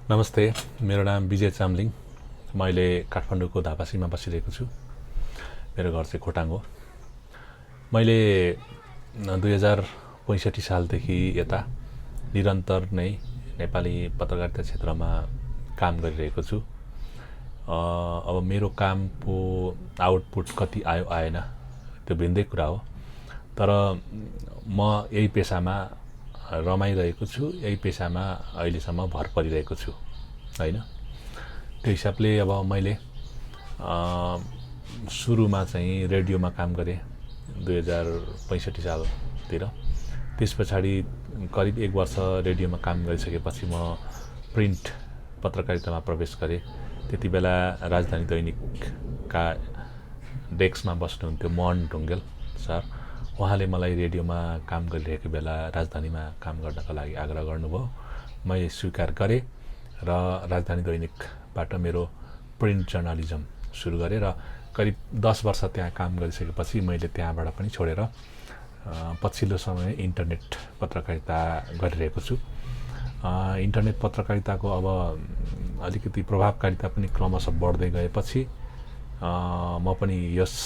नमस्ते, मेरो नाम विजय चामलिङ। म अहिले काठमाडौँको धापासीमा बसिरहेको छु। मेरो घर चाहिँ खोटाङ हो। मैले 2065 सालदेखि यता निरन्तर नै नेपाली पत्रकारिता क्षेत्रमा काम गरिरहेको छु। अब मेरो कामको आउटपुट कति आयो आएन त्यो भिन्दै कुरा हो, तर म यही पेसामा रमाइरहेको छु, यही पेसामा अहिलेसम्म भर परिरहेको छु हैन। त्यो हिसाबले अब मैले सुरुमा चाहिँ रेडियोमा काम गरेँ 2065 सालतिर। त्यस पछाडि करिब 1 वर्ष रेडियोमा काम गरिसकेपछि म प्रिन्ट पत्रकारितामा प्रवेश गरेँ। त्यति बेला राजधानी दैनिकका डेस्कमा बस्नुहुन्थ्यो मोहन ढुङ्गेल सर। उहाँले मलाई रेडियोमा काम गरिरहेको बेला राजधानीमा काम गर्नका लागि आग्रह गर्नुभयो। मैले स्वीकार गरेँ र राजधानी दैनिकबाट मेरो प्रिन्ट जर्नलिजम सुरु गरेँ र करिब 10 वर्ष त्यहाँ काम गरिसकेपछि मैले त्यहाँबाट पनि छोडेर पछिल्लो समय इन्टरनेट पत्रकारिता गरिरहेको छु। इन्टरनेट पत्रकारिताको अब अलिकति प्रभावकारिता पनि क्रमशः बढ्दै गएपछि म पनि यस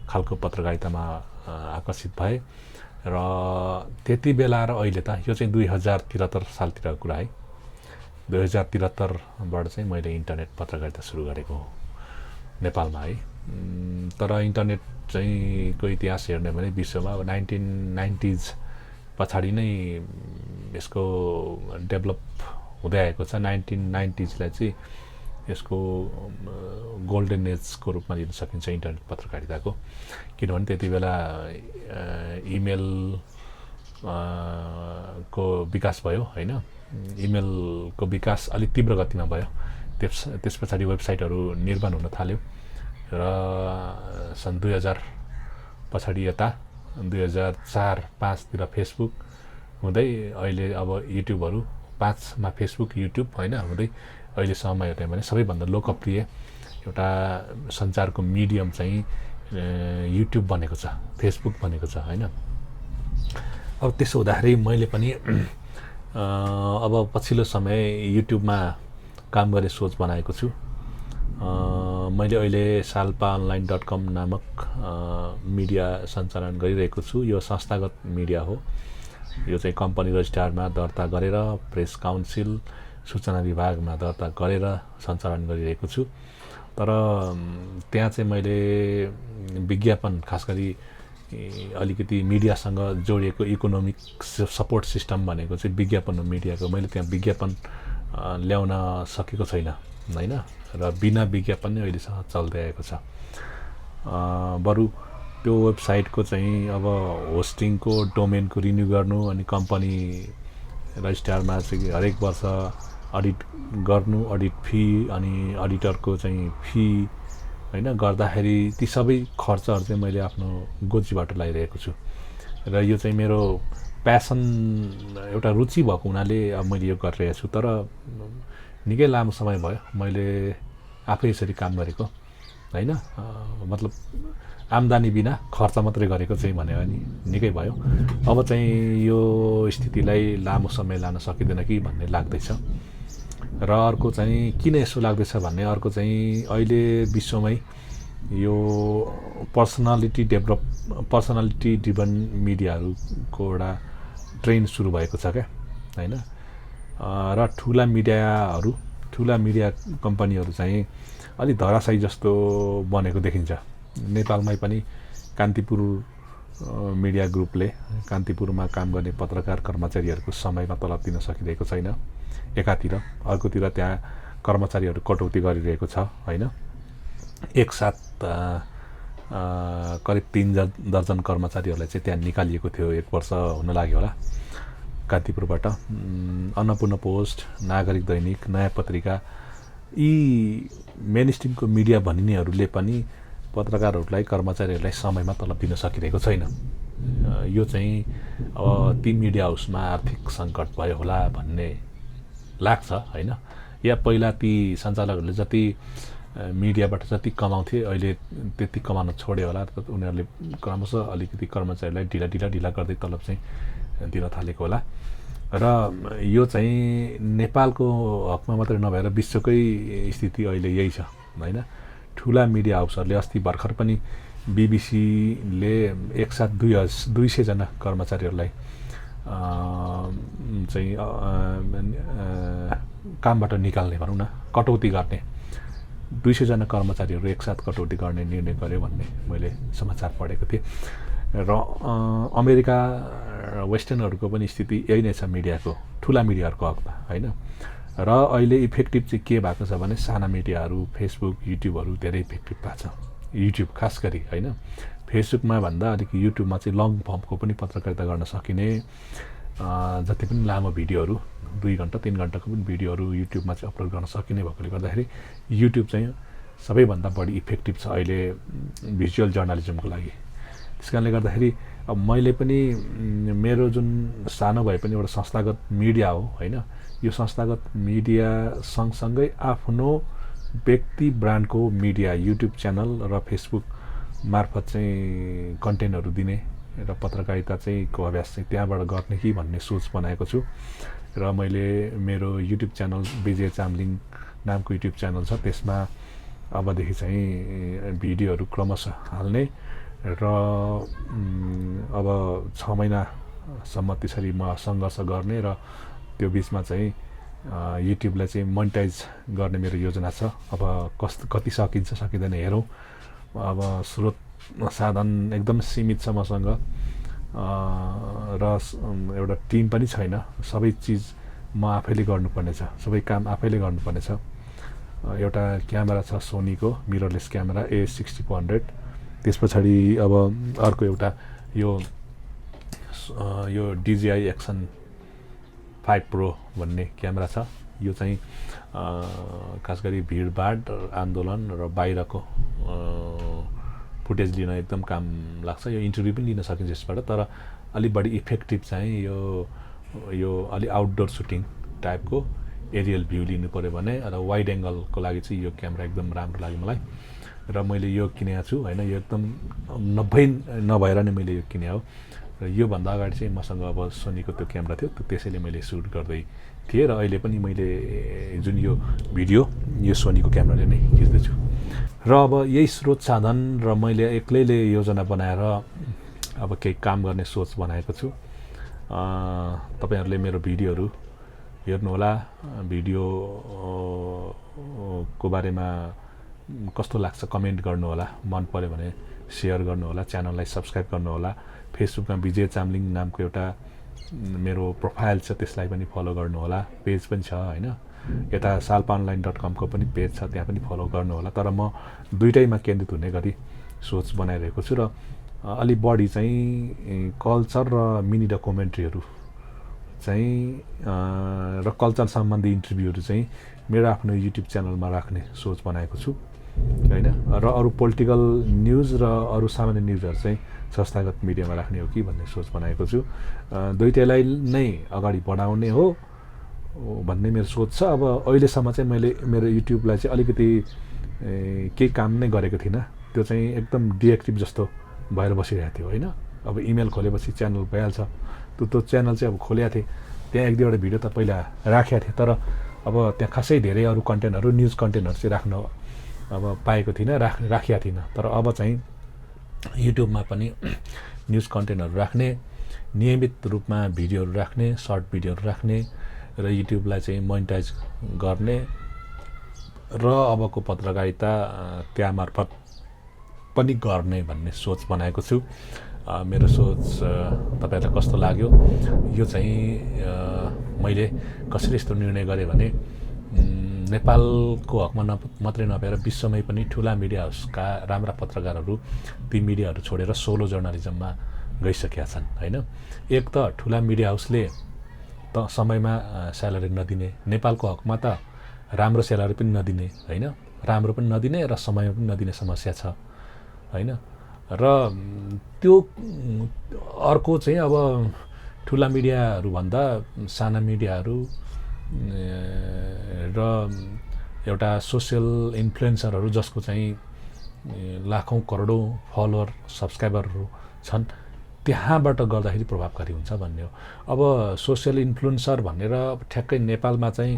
खालको पत्रकारितामा आकर्षित भए र त्यति बेला र अहिले त यो चाहिँ 2073 सालतिरको कुरा है। 2073बाट चाहिँ मैले इन्टरनेट पत्रकारिता सुरु गरेको हो नेपालमा है। तर इन्टरनेट चाहिँ को इतिहास हेर्ने भने विश्वमा अब 1990s पछाडि नै यसको डेभलप हुँदै आएको छ। 1990sलाई चाहिँ यसको गोल्डन एजको रूपमा लिन सकिन्छ इन्टरनेट पत्रकारिताको, किनभने त्यति बेला इमेल को विकास भयो हैन। इमेलको विकास अलिक तीव्र गतिमा भयो। त्यस पछाडि वेबसाइटहरू निर्माण हुन थाल्यो र सन् 2000 पछाडि यता 2004-05 तिर फेसबुक हुँदै अहिले अब युट्युबहरू 5 मा फेसबुक युट्युब हैन हुँदै अहिलेसम्म हेर्ने भने सबैभन्दा लोकप्रिय एउटा सञ्चारको मिडियम चाहिँ युट्युब बनेको छ, फेसबुक बनेको छ हैन। अब त्यसो हुँदाखेरि मैले पनि अब पछिल्लो समय युट्युबमा काम गर्ने सोच बनाएको छु। मैले अहिले salpaonline.com नामक मिडिया सञ्चालन गरिरहेको छु। यो संस्थागत मिडिया हो। यो चाहिँ कम्पनी रजिस्ट्रारमा दर्ता गरेर प्रेस काउन्सिल सूचना विभागमा दर्ता गरेर सञ्चालन गरिरहेको छु। तर त्यहाँ चाहिँ मैले विज्ञापन खास गरी अलिकति मिडियासँग जोडिएको इकोनोमिक सपोर्ट सिस्टम भनेको चाहिँ विज्ञापन हो मिडियाको। मैले त्यहाँ विज्ञापन ल्याउन सकेको छैन हैन र बिना विज्ञापन नै अहिलेसम्म चल्दै आएको छ। बरु त्यो वेबसाइटको चाहिँ अब होस्टिङको डोमेनको रिन्यू गर्नु अनि कम्पनी रजिस्ट्रारमा चाहिँ हरेक वर्ष अडिट गर्नु, अडिट फी अनि अडिटरको चाहिँ फी हैन गर्दाखेरि ती सबै खर्चहरू चाहिँ मैले आफ्नो गोजीबाट लगाइरहेको छु र यो चाहिँ मेरो प्यासन एउटा रुचि भएको हुनाले अब मैले यो गरिरहेको छु। तर निकै लामो समय भयो मैले आफै यसरी काम गरेको हैन। मतलब आम्दानी बिना खर्च मात्रै गरेको चाहिँ भन्यो भने निकै भयो। अब चाहिँ यो स्थितिलाई लामो समय लान सकिँदैन कि भन्ने लाग्दैछ। र अर्को चाहिँ किन यसो लाग्दैछ भन्ने अर्को चाहिँ अहिले विश्वमै यो पर्सनालिटी ड्रिभन मिडियाहरूको एउटा ट्रेन्ड सुरु भएको छ क्या हैन। र ठुला मिडिया कम्पनीहरू चाहिँ अलि धराशायी जस्तो बनेको देखिन्छ। नेपालमै पनि कान्तिपुर मिडिया ग्रुपले कान्तिपुरमा काम गर्ने पत्रकार कर्मचारीहरूको समयमा तलब दिन सकिरहेको छैन एकातिर, अर्कोतिर त्यहाँ कर्मचारीहरू कटौती गरिरहेको छ हैन। एकसाथ करिब 3 दर्जन कर्मचारीहरूलाई चाहिँ त्यहाँ निकालिएको थियो। 1 वर्ष हुन लाग्यो होला कान्तिपुरबाट। अन्नपूर्ण पोस्ट, नागरिक दैनिक, नयाँ पत्रिका यी मेन स्ट्रिमको मिडिया भनिनेहरूले पनि पत्रकारहरूलाई कर्मचारीहरूलाई समयमा तलब दिन सकिरहेको छैन। यो चाहिँ अब ती मिडिया हाउसमा आर्थिक सङ्कट भयो होला भन्ने लाग्छ हैन। या पहिला ती सञ्चालकहरूले जति मिडियाबाट जति कमाउँथे अहिले त्यति कमाउन छोड्यो होला। उनीहरूले क्रमशः अलिकति कर्मचारीलाई ढिला गर्दै तलब चाहिँ दिन थालेको होला। र यो चाहिँ नेपालको हकमा मात्रै नभएर विश्वकै स्थिति अहिले यही छ होइन। ठुला मिडिया हाउसहरूले अस्ति भर्खर पनि बिबिसीले एकसाथ 200जना कर्मचारीहरूलाई चाहिँ कामबाट निकाल्ने भनौँ न, कटौती गर्ने, 200जना कर्मचारीहरू एकसाथ कटौती गर्ने निर्णय गर्यो भन्ने मैले समाचार पढेको थिएँ। र अमेरिका वेस्टर्नहरूको पनि स्थिति यही नै छ मिडियाको, ठुला मिडियाहरूको हकमा होइन। र अहिले इफेक्टिभ चाहिँ के भएको छ भने साना मिडियाहरू, फेसबुक, युट्युबहरू धेरै इफेक्टिभ भएको छ। युट्युब खास गरी होइन, फेसबुकमा भन्दा अलिक युट्युबमा चाहिँ लङ फर्मको पनि पत्रकारिता गर्न सकिने, जति पनि लामो भिडियोहरू 2 घन्टा 3 घन्टाको पनि भिडियोहरू युट्युबमा चाहिँ अपलोड गर्न सकिने भएकोले गर्दाखेरि युट्युब चाहिँ सबैभन्दा बढी इफेक्टिभ छ अहिले भिजुअल जर्नलिजमको लागि। त्यस कारणले गर्दाखेरि अब मैले पनि मेरो जुन सानो भए पनि एउटा संस्थागत मिडिया हो होइन, यो संस्थागत मिडिया सँगसँगै आफ्नो व्यक्ति ब्रान्डको मिडिया युट्युब च्यानल र फेसबुक मार्फत चाहिँ कन्टेन्टहरू दिने र पत्रकारिता चाहिँ को अभ्यास चाहिँ त्यहाँबाट गर्ने कि भन्ने सोच बनाएको छु। र मैले मेरो युट्युब च्यानल विजय चामलिङ नामको युट्युब च्यानल छ, त्यसमा अबदेखि चाहिँ भिडियोहरू क्रमशः हाल्ने र अब 6 महिनासम्म त्यसरी म सङ्घर्ष गर्ने र त्यो बिचमा चाहिँ युट्युबलाई चाहिँ मोनिटाइज गर्ने मेरो योजना छ। अब कति सकिन्छ सकिँदैन हेरौँ। अब स्रोत साधन एकदम सीमित छ मसँग र एउटा टिम पनि छैन, सबै चिज म आफैले गर्नुपर्ने छ, सबै काम आफैले गर्नुपर्ने छ। एउटा क्यामेरा छ सोनीको मिररलेस क्यामेरा A6400, त्यस पछाडि अब अर्को एउटा यो DJI Action 5 Pro भन्ने क्यामेरा छ। यो चाहिँ खास गरी भिडभाड आन्दोलन र बाहिरको फुटेज लिन एकदम काम लाग्छ। यो इन्टरभ्यू पनि लिन सकिन्छ यसबाट, तर अलिक बढी इफेक्टिभ चाहिँ यो अलि आउटडोर सुटिङ टाइपको एरियल भ्यू लिनु पऱ्यो भने र वाइड एङ्गलको लागि चाहिँ यो क्यामेरा एकदम राम्रो लाग्यो मलाई र मैले यो किनेको छु होइन। यो एकदम नभएर नै मैले यो किने हो। र योभन्दा अगाडि चाहिँ मसँग अब सोनीको त्यो क्यामेरा थियो, त्यसैले मैले सुट गर्दै थिएँ र अहिले पनि मैले जुन यो भिडियो यो सोनीको क्यामेराले नै खिच्दैछु। र अब यही स्रोत साधन र मैले एक्लैले योजना बनाएर अब केही काम गर्ने सोच बनाएको छु। तपाईहरुले मेरो भिडियोहरू हेर्नुहोला, भिडियोको बारेमा कस्तो लाग्छ कमेन्ट गर्नुहोला, मन पर्यो भने शेयर गर्नुहोला, च्यानललाई सब्स्क्राइब गर्नुहोला। फेसबुकमा विजय चामलिङ नामको एउटा मेरो प्रोफाइल छ, त्यसलाई पनि फलो गर्नुहोला, पेज पनि छ हैन। यता salpaonline.com को पनि पेज छ, त्यहाँ पनि फलो गर्नुहोला। तर म दुईटैमा केन्द्रित हुने गरी सोच बनाइरहेको छु र अलि बढी चाहिँ कल्चर र मिनी डकुमेन्ट्रीहरू चाहिँ र कल्चर सम्बन्धी इन्टरभ्यूहरू चाहिँ मेरो आफ्नो युट्युब च्यानलमा राख्ने सोच बनाएको छु हैन। र अरू पोलिटिकल न्यूज र अरू सामान्य न्यूजहरू चाहिँ संस्थागत मिडियामा राख्ने हो कि भन्ने सोच बनाएको छु। दुईटैलाई नै अगाडि बढाउने हो भन्ने मेरो सोच छ। अब अहिलेसम्म चाहिँ मैले मेरो युट्युबलाई चाहिँ अलिकति केही काम नै गरेको थिइनँ, त्यो चाहिँ एकदम डिएक्टिभ जस्तो भएर बसिरहेको थियो हैन। अब इमेल खोलेपछि च्यानल भइहाल्छ, त्यो च्यानल चाहिँ अब खोलेको थिएँ, त्यहाँ एक दुईवटा भिडियो त पहिला राखेको थिएँ, तर अब त्यहाँ खासै धेरै अरू कन्टेन्टहरू न्युज कन्टेन्टहरू चाहिँ राख्न अब पाएको थिइनँ, राखेको थिइनँ। तर अब चाहिँ युट्युबमा पनि न्युज कन्टेन्टहरू राख्ने, नियमित रूपमा भिडियोहरू राख्ने, सर्ट भिडियोहरू राख्ने र युट्युबलाई चाहिँ मोनिटाइज गर्ने र अबको पत्रकारिता त्यहाँ मार्फत पनि गर्ने भन्ने सोच बनाएको छु। मेरो सोच तपाईहरुलाई कस्तो लाग्यो? यो चाहिँ मैले कसरी यस्तो निर्णय गरेँ भने नेपालको हकमा मात्रै नभएर विश्वमै पनि ठुला मिडिया हाउसका राम्रा पत्रकारहरू ती मिडियाहरू छोडेर सोलो जर्नलिजममा गइसकेका छन् हैन। एक त ठुला मिडिया हाउसले त समयमा स्यालेरी नदिने, नेपालको हकमा त राम्रो स्यालेरी पनि नदिने हैन, राम्रो पनि नदिने र समयमा पनि नदिने समस्या छ हैन। र त्यो अर्को चाहिँ अब ठुला मिडियाहरू भन्दा साना मिडियाहरू र एउटा सोशल इन्फ्लुएन्सरहरू जसको चाहिँ लाखौं करोडौं फलोअर सब्स्क्राइबरहरू छन्, त्यहाँबाट गर्दाखेरि प्रभावकारी हुन्छ भन्ने हो। अब सोसियल इन्फ्लुएन्सर भनेर ठ्याक्कै नेपालमा चाहिँ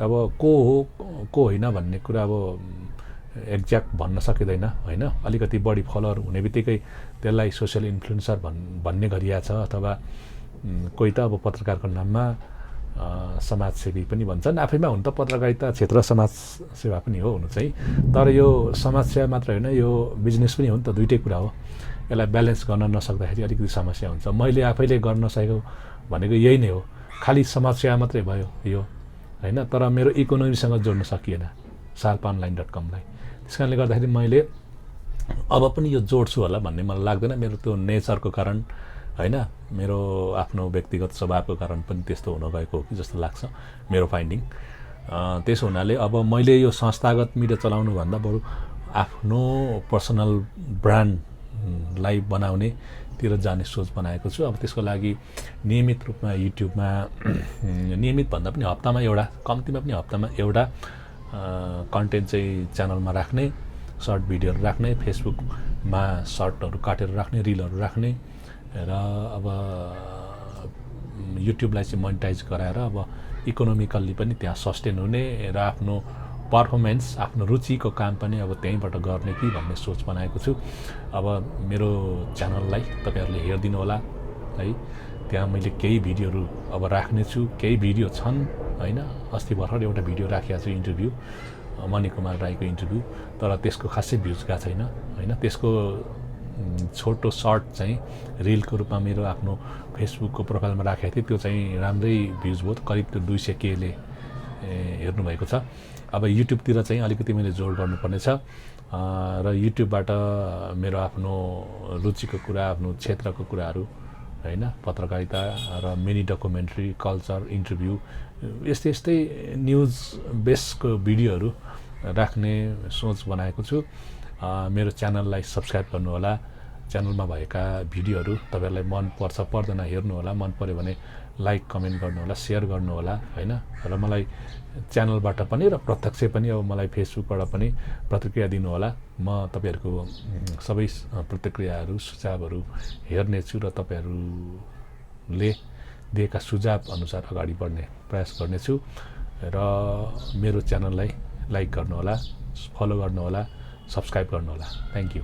अब को हो को होइन भन्ने कुरा अब एक्ज्याक्ट भन्न सकिँदैन होइन। अलिकति बढी फलोअर हुने बित्तिकै त्यसलाई सोसियल इन्फ्लुएन्सर भन्ने गरिया छ, अथवा कोही त अब पत्रकारको नाममा समाजसेवी पनि भन्छन्। आफैमा हुन त पत्रकारिता क्षेत्र समाजसेवा पनि हो हुनु चाहिँ, तर यो समाजसेवा मात्र होइन, यो बिजनेस पनि हो नि त, दुइटै कुरा हो। यसलाई ब्यालेन्स गर्न नसक्दाखेरि अलिकति समस्या हुन्छ। मैले आफैले गर्न नसकेको भनेको यही नै हो, खालि समाजसेवा मात्रै भयो यो होइन, तर मेरो इकोनोमीसँग जोड्न सकिएन sharponline.com-लाई। त्यस कारणले गर्दाखेरि मैले अब पनि यो जोड्छु होला भन्ने मलाई लाग्दैन। मेरो त्यो नेचरको कारण होइन, मेरो आफ्नो व्यक्तिगत स्वभावको कारण पनि त्यस्तो हुन गएको हो कि जस्तो लाग्छ मेरो फाइन्डिङ। त्यसो हुनाले अब मैले यो संस्थागत मिडिया चलाउनुभन्दा बरु आफ्नो पर्सनल ब्रान्डलाई बनाउनेतिर जाने सोच बनाएको छु। अब त्यसको लागि नियमित रूपमा युट्युबमा नियमित भन्दा पनि हप्तामा एउटा, कम्तीमा पनि हप्तामा एउटा कन्टेन्ट चाहिँ च्यानलमा राख्ने, सर्ट भिडियोहरू राख्ने, फेसबुकमा सर्टहरू काटेर राख्ने, रिलहरू राख्ने र अब युट्युबलाई चाहिँ मोनिटाइज गराएर अब इकोनोमिकल्ली पनि त्यहाँ सस्टेन हुने र आफ्नो पर्फर्मेन्स, आफ्नो रुचिको काम पनि अब त्यहीँबाट गर्ने कि भन्ने सोच बनाएको छु। अब मेरो च्यानललाई तपाईँहरूले हेरिदिनु होला है। त्यहाँ मैले केही भिडियोहरू अब राख्नेछु, केही भिडियो छन् होइन। अस्ति भर्खर एउटा भिडियो राखेको छु, इन्टरभ्यू, मणिकुमार राईको इन्टरभ्यू, तर त्यसको खासै भ्युज गएको छैन होइन। त्यसको छोटो सर्ट चाहिँ रिलको रूपमा मेरो आफ्नो फेसबुकको प्रोफाइलमा राखेको थिएँ, त्यो चाहिँ राम्रै भ्युज भयो, करिब त्यो 200K-ले हेर्नुभएको छ। अब युट्युबतिर चाहिँ अलिकति मैले जोड गर्नुपर्ने छ र युट्युबबाट मेरो आफ्नो रुचिको कुरा, आफ्नो क्षेत्रको कुराहरू होइन, पत्रकारिता र मिनी डकुमेन्ट्री, कल्चर, इन्टरभ्यू, यस्तै यस्तै न्युज बेसको भिडियोहरू राख्ने सोच बनाएको छु। मेरो च्यानललाई सब्सक्राइब गर्नुहोला। च्यानलमा भएका भिडियोहरू तपाईँहरूलाई मन पर्छ पर्दैन हेर्नुहोला, मन पऱ्यो भने लाइक कमेन्ट गर्नुहोला, सेयर गर्नुहोला होइन। र मलाई च्यानलबाट पनि र प्रत्यक्ष पनि अब मलाई फेसबुकबाट पनि प्रतिक्रिया दिनुहोला। म तपाईँहरूको सबै प्रतिक्रियाहरू, सुझावहरू हेर्नेछु र तपाईँहरूले दिएका सुझाव अनुसार अगाडि बढ्ने प्रयास गर्नेछु। र मेरो च्यानललाई लाइक गर्नुहोला, फलो गर्नुहोला, सब्सक्राइब गर्नुहोला। Thank you.